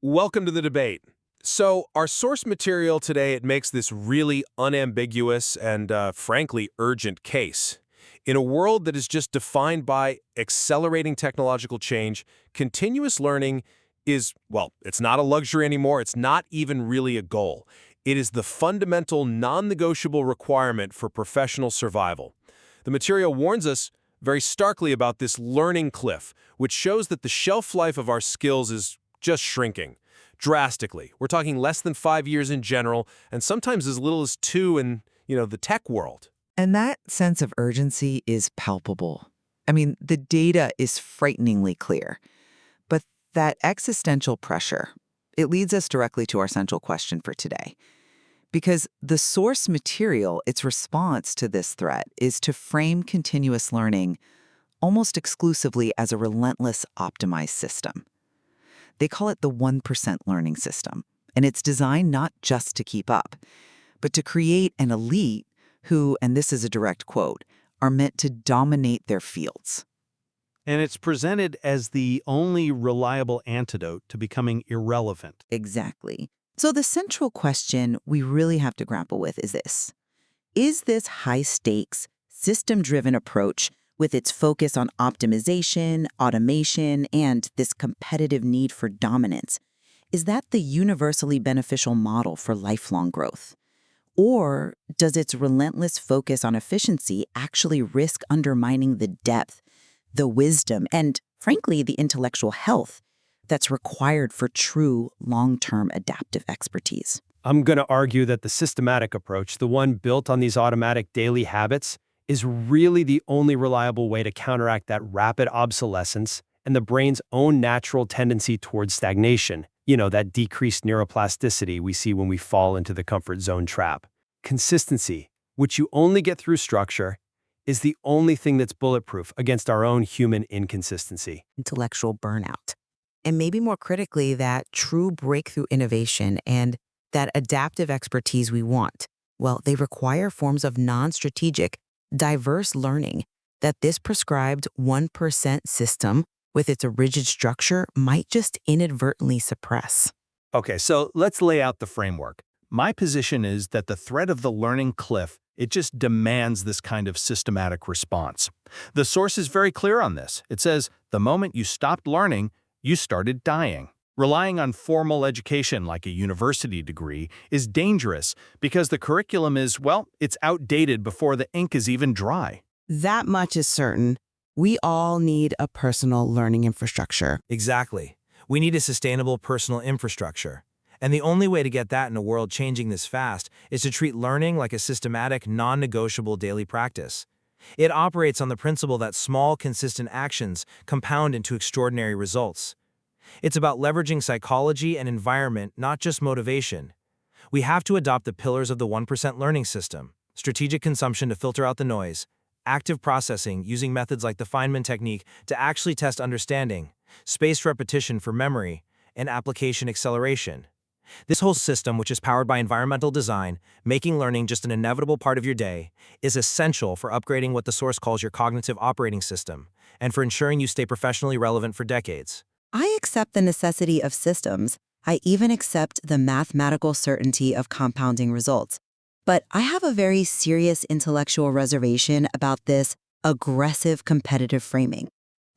Welcome to the debate. So, our source material today, it makes this really unambiguous and, frankly, urgent case. In a world that is just defined by accelerating technological change, continuous learning is, well, it's not a luxury anymore. It's not even really a goal. It is the fundamental, non-negotiable requirement for professional survival. The material warns us very starkly about this learning cliff, which shows that the shelf life of our skills is just shrinking. Drastically. We're talking less than 5 years in general, and sometimes as little as 2 in, the tech world. And that sense of urgency is palpable. I mean, the data is frighteningly clear. But that existential pressure, it leads us directly to our central question for today. Because the source material, its response to this threat, is to frame continuous learning almost exclusively as a relentless optimized system. They call it the 1% learning system, and it's designed not just to keep up, but to create an elite who, and this is a direct quote, are meant to dominate their fields. And it's presented as the only reliable antidote to becoming irrelevant. Exactly. So the central question we really have to grapple with is this. Is this high-stakes, system-driven approach with its focus on optimization, automation, and this competitive need for dominance, is that the universally beneficial model for lifelong growth? Or does its relentless focus on efficiency actually risk undermining the depth, the wisdom, and, frankly, the intellectual health that's required for true long-term adaptive expertise? I'm going to argue that the systematic approach, the one built on these automatic daily habits, is really the only reliable way to counteract that rapid obsolescence and the brain's own natural tendency towards stagnation, that decreased neuroplasticity we see when we fall into the comfort zone trap. Consistency, which you only get through structure, is the only thing that's bulletproof against our own human inconsistency. Intellectual burnout. And maybe more critically, that true breakthrough innovation and that adaptive expertise we want, well, they require forms of non-strategic, diverse learning that this prescribed 1% system with its rigid structure might just inadvertently suppress. Okay, so let's lay out the framework. My position is that the threat of the learning cliff, it just demands this kind of systematic response. The source is very clear on this. It says, the moment you stopped learning, you started dying. Relying on formal education like a university degree is dangerous because the curriculum is, well, it's outdated before the ink is even dry. That much is certain. We all need a personal learning infrastructure. Exactly. We need a sustainable personal infrastructure. And the only way to get that in a world changing this fast is to treat learning like a systematic, non-negotiable daily practice. It operates on the principle that small, consistent actions compound into extraordinary results. It's about leveraging psychology and environment, not just motivation. We have to adopt the pillars of the 1% learning system: strategic consumption to filter out the noise, active processing using methods like the Feynman technique to actually test understanding, spaced repetition for memory, and application acceleration. This whole system, which is powered by environmental design, making learning just an inevitable part of your day, is essential for upgrading what the source calls your cognitive operating system, and for ensuring you stay professionally relevant for decades. I accept the necessity of systems. I even accept the mathematical certainty of compounding results. But I have a very serious intellectual reservation about this aggressive competitive framing.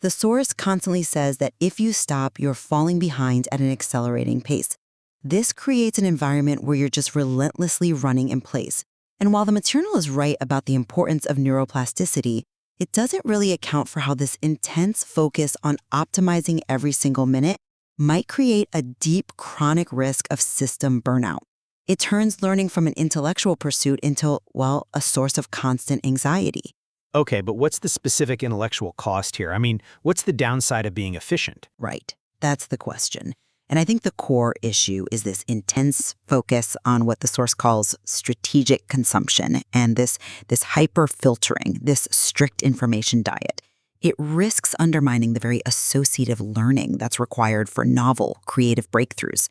The source constantly says that if you stop, you're falling behind at an accelerating pace. This creates an environment where you're just relentlessly running in place. And while the material is right about the importance of neuroplasticity, it doesn't really account for how this intense focus on optimizing every single minute might create a deep, chronic risk of system burnout. It turns learning from an intellectual pursuit into, well, a source of constant anxiety. Okay, but what's the specific intellectual cost here? I mean, what's the downside of being efficient? Right. That's the question. And I think the core issue is this intense focus on what the source calls strategic consumption and this hyper-filtering, this strict information diet. It risks undermining the very associative learning that's required for novel, creative breakthroughs.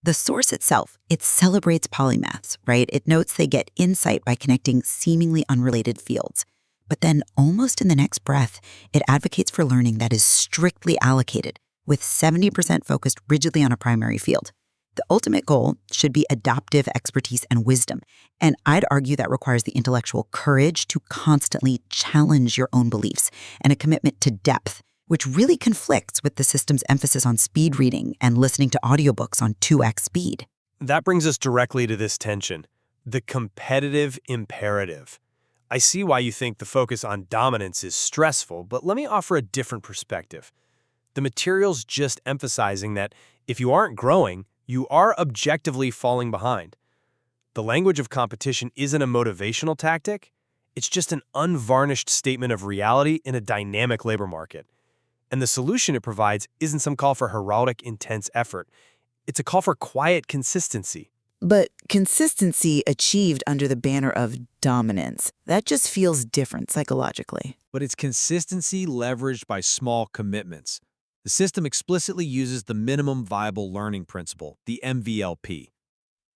The source itself, it celebrates polymaths, right? It notes they get insight by connecting seemingly unrelated fields. But then almost in the next breath, it advocates for learning that is strictly allocated, with 70% focused rigidly on a primary field. The ultimate goal should be adaptive expertise and wisdom, and I'd argue that requires the intellectual courage to constantly challenge your own beliefs and a commitment to depth, which really conflicts with the system's emphasis on speed reading and listening to audiobooks on 2x speed. That brings us directly to this tension, the competitive imperative. I see why you think the focus on dominance is stressful, but let me offer a different perspective. The material's just emphasizing that if you aren't growing, you are objectively falling behind. The language of competition isn't a motivational tactic. It's just an unvarnished statement of reality in a dynamic labor market. And the solution it provides isn't some call for heroic, intense effort. It's a call for quiet consistency. But consistency achieved under the banner of dominance, that just feels different psychologically. But it's consistency leveraged by small commitments. The system explicitly uses the minimum viable learning principle, the MVLP.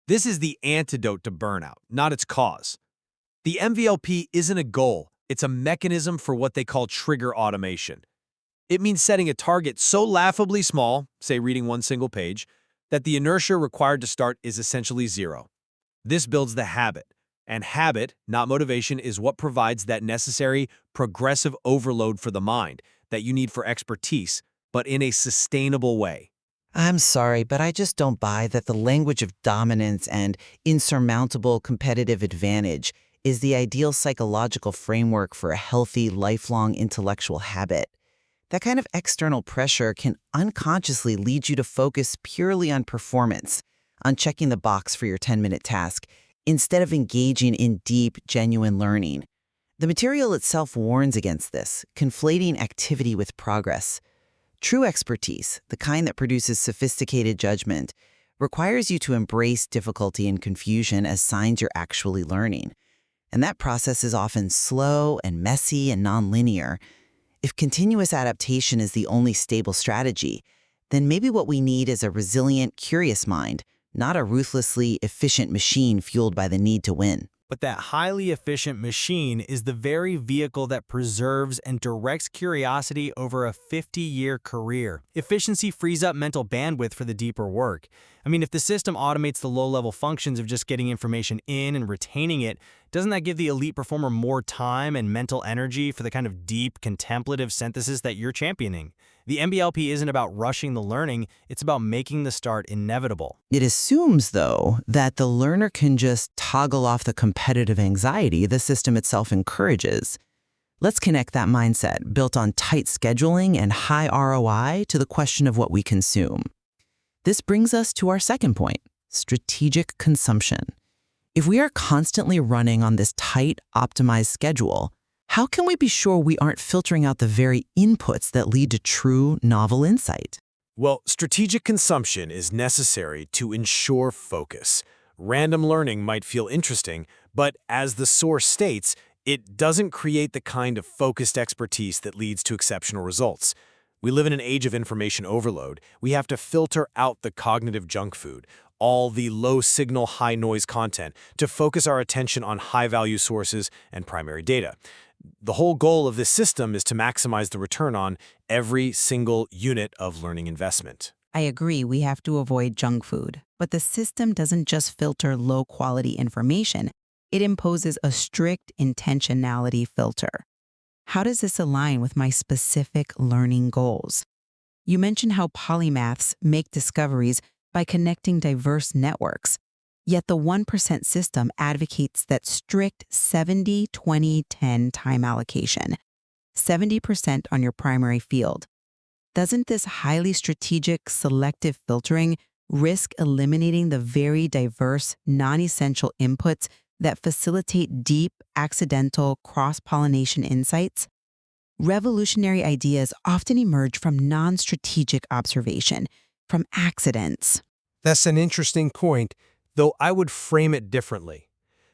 This is the antidote to burnout, not its cause. The MVLP isn't a goal, it's a mechanism for what they call trigger automation. It means setting a target so laughably small, say reading one single page, that the inertia required to start is essentially zero. This builds the habit, and habit, not motivation, is what provides that necessary progressive overload for the mind that you need for expertise, but in a sustainable way. I'm sorry, but I just don't buy that the language of dominance and insurmountable competitive advantage is the ideal psychological framework for a healthy, lifelong intellectual habit. That kind of external pressure can unconsciously lead you to focus purely on performance, on checking the box for your 10-minute task, instead of engaging in deep, genuine learning. The material itself warns against this, conflating activity with progress. True expertise, the kind that produces sophisticated judgment, requires you to embrace difficulty and confusion as signs you're actually learning. And that process is often slow and messy and nonlinear. If continuous adaptation is the only stable strategy, then maybe what we need is a resilient, curious mind, not a ruthlessly efficient machine fueled by the need to win. But that highly efficient machine is the very vehicle that preserves and directs curiosity over a 50-year career. Efficiency frees up mental bandwidth for the deeper work. I mean, if the system automates the low-level functions of just getting information in and retaining it, doesn't that give the elite performer more time and mental energy for the kind of deep, contemplative synthesis that you're championing? The MBLP isn't about rushing the learning, it's about making the start inevitable. It assumes, though, that the learner can just toggle off the competitive anxiety the system itself encourages. Let's connect that mindset, built on tight scheduling and high ROI, to the question of what we consume. This brings us to our second point, strategic consumption. If we are constantly running on this tight, optimized schedule, how can we be sure we aren't filtering out the very inputs that lead to true, novel insight? Well, strategic consumption is necessary to ensure focus. Random learning might feel interesting, but as the source states, it doesn't create the kind of focused expertise that leads to exceptional results. We live in an age of information overload. We have to filter out the cognitive junk food, all the low-signal, high-noise content, to focus our attention on high-value sources and primary data. The whole goal of this system is to maximize the return on every single unit of learning investment. I agree, we have to avoid junk food. But the system doesn't just filter low-quality information. It imposes a strict intentionality filter. How does this align with my specific learning goals? You mentioned how polymaths make discoveries by connecting diverse networks. Yet the 1% system advocates that strict 70-20-10 time allocation, 70% on your primary field. Doesn't this highly strategic, selective filtering risk eliminating the very diverse, non-essential inputs that facilitate deep, accidental, cross-pollination insights? Revolutionary ideas often emerge from non-strategic observation, from accidents. That's an interesting point, though I would frame it differently.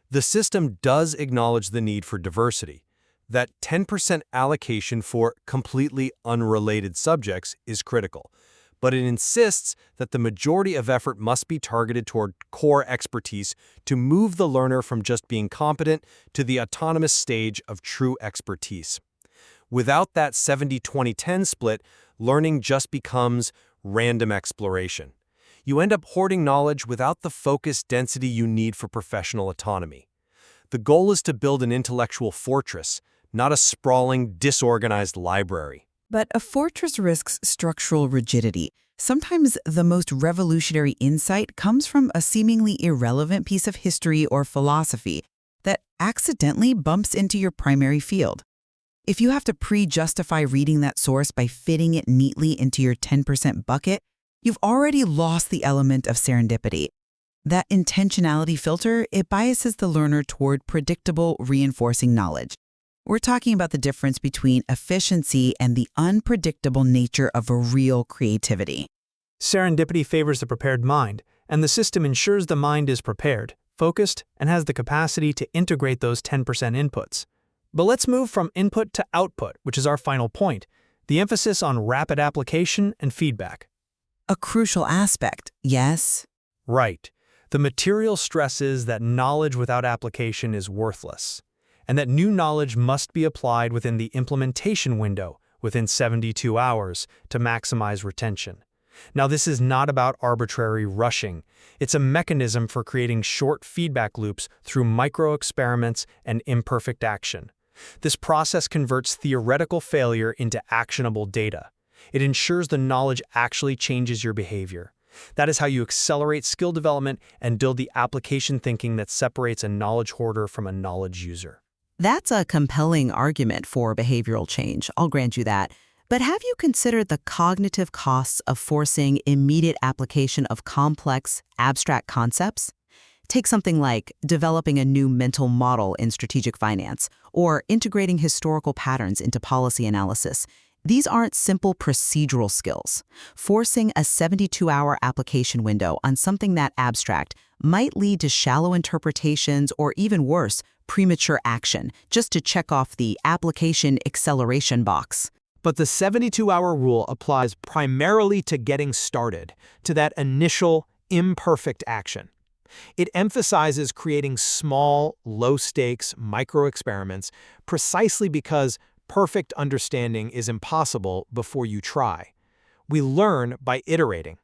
The system does acknowledge the need for diversity. That 10% allocation for completely unrelated subjects is critical, but it insists that the majority of effort must be targeted toward core expertise to move the learner from just being competent to the autonomous stage of true expertise. Without that 70-20-10 split, learning just becomes random exploration. You end up hoarding knowledge without the focused density you need for professional autonomy. The goal is to build an intellectual fortress, not a sprawling, disorganized library. But a fortress risks structural rigidity. Sometimes the most revolutionary insight comes from a seemingly irrelevant piece of history or philosophy that accidentally bumps into your primary field. If you have to pre-justify reading that source by fitting it neatly into your 10% bucket, you've already lost the element of serendipity. That intentionality filter, it biases the learner toward predictable, reinforcing knowledge. We're talking about the difference between efficiency and the unpredictable nature of a real creativity. Serendipity favors the prepared mind, and the system ensures the mind is prepared, focused, and has the capacity to integrate those 10% inputs. But let's move from input to output, which is our final point, the emphasis on rapid application and feedback. A crucial aspect, yes? Right. The material stresses that knowledge without application is worthless, and that new knowledge must be applied within the implementation window within 72 hours to maximize retention. Now, this is not about arbitrary rushing. It's a mechanism for creating short feedback loops through micro-experiments and imperfect action. This process converts theoretical failure into actionable data. It ensures the knowledge actually changes your behavior. That is how you accelerate skill development and build the application thinking that separates a knowledge hoarder from a knowledge user. That's a compelling argument for behavioral change, I'll grant you that. But have you considered the cognitive costs of forcing immediate application of complex, abstract concepts? Take something like developing a new mental model in strategic finance or integrating historical patterns into policy analysis. These aren't simple procedural skills. Forcing a 72-hour application window on something that abstract might lead to shallow interpretations or, even worse, premature action, just to check off the application acceleration box. But the 72-hour rule applies primarily to getting started, to that initial, imperfect action. It emphasizes creating small, low-stakes micro-experiments precisely because perfect understanding is impossible before you try. We learn by iterating.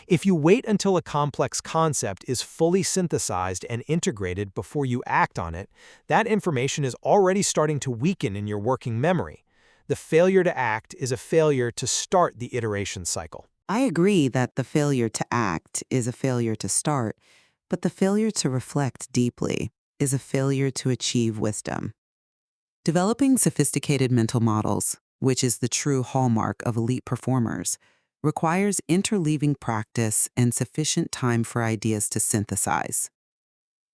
If you wait until a complex concept is fully synthesized and integrated before you act on it, that information is already starting to weaken in your working memory. The failure to act is a failure to start the iteration cycle. I agree that the failure to act is a failure to start, but the failure to reflect deeply is a failure to achieve wisdom. Developing sophisticated mental models, which is the true hallmark of elite performers, requires interleaving practice and sufficient time for ideas to synthesize.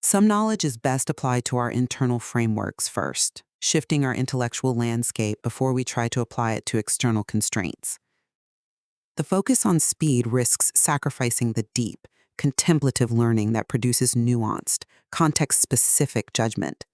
Some knowledge is best applied to our internal frameworks first, shifting our intellectual landscape before we try to apply it to external constraints. The focus on speed risks sacrificing the deep, contemplative learning that produces nuanced, context-specific judgment.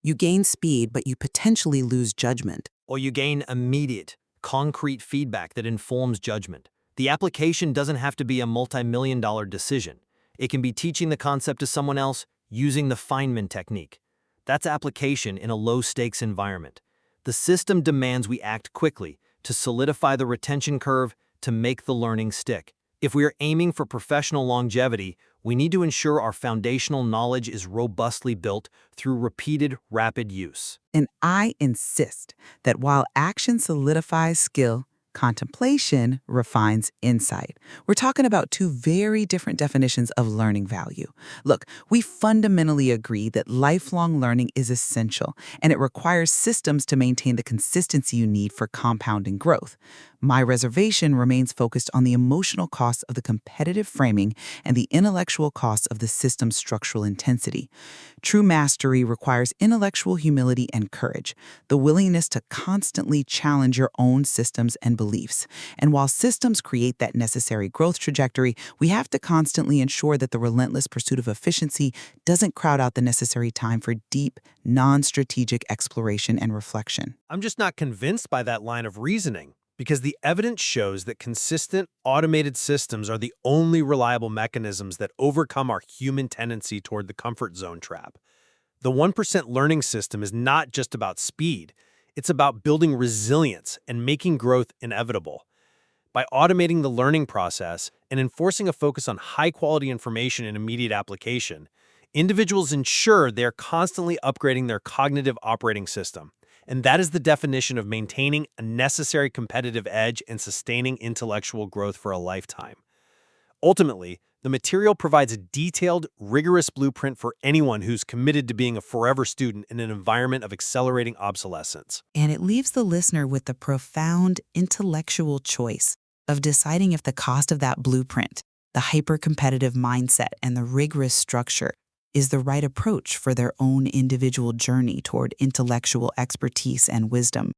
You gain speed, but you potentially lose judgment. Or you gain immediate, concrete feedback that informs judgment. The application doesn't have to be a multi-million-dollar decision. It can be teaching the concept to someone else using the Feynman technique. That's application in a low-stakes environment. The system demands we act quickly to solidify the retention curve to make the learning stick. If we are aiming for professional longevity, we need to ensure our foundational knowledge is robustly built through repeated, rapid use. And I insist that while action solidifies skill, contemplation refines insight. We're talking about two very different definitions of learning value. Look, we fundamentally agree that lifelong learning is essential, and it requires systems to maintain the consistency you need for compounding growth. My reservation remains focused on the emotional costs of the competitive framing and the intellectual costs of the system's structural intensity. True mastery requires intellectual humility and courage, the willingness to constantly challenge your own systems and beliefs. And while systems create that necessary growth trajectory, we have to constantly ensure that the relentless pursuit of efficiency doesn't crowd out the necessary time for deep, non-strategic exploration and reflection. I'm just not convinced by that line of reasoning, because the evidence shows that consistent, automated systems are the only reliable mechanisms that overcome our human tendency toward the comfort zone trap. The 1% learning system is not just about speed. It's about building resilience and making growth inevitable. By automating the learning process and enforcing a focus on high-quality information and immediate application, individuals ensure they're constantly upgrading their cognitive operating system. And that is the definition of maintaining a necessary competitive edge and sustaining intellectual growth for a lifetime. Ultimately, the material provides a detailed, rigorous blueprint for anyone who's committed to being a forever student in an environment of accelerating obsolescence. And it leaves the listener with the profound intellectual choice of deciding if the cost of that blueprint, the hyper-competitive mindset, and the rigorous structure is the right approach for their own individual journey toward intellectual expertise and wisdom.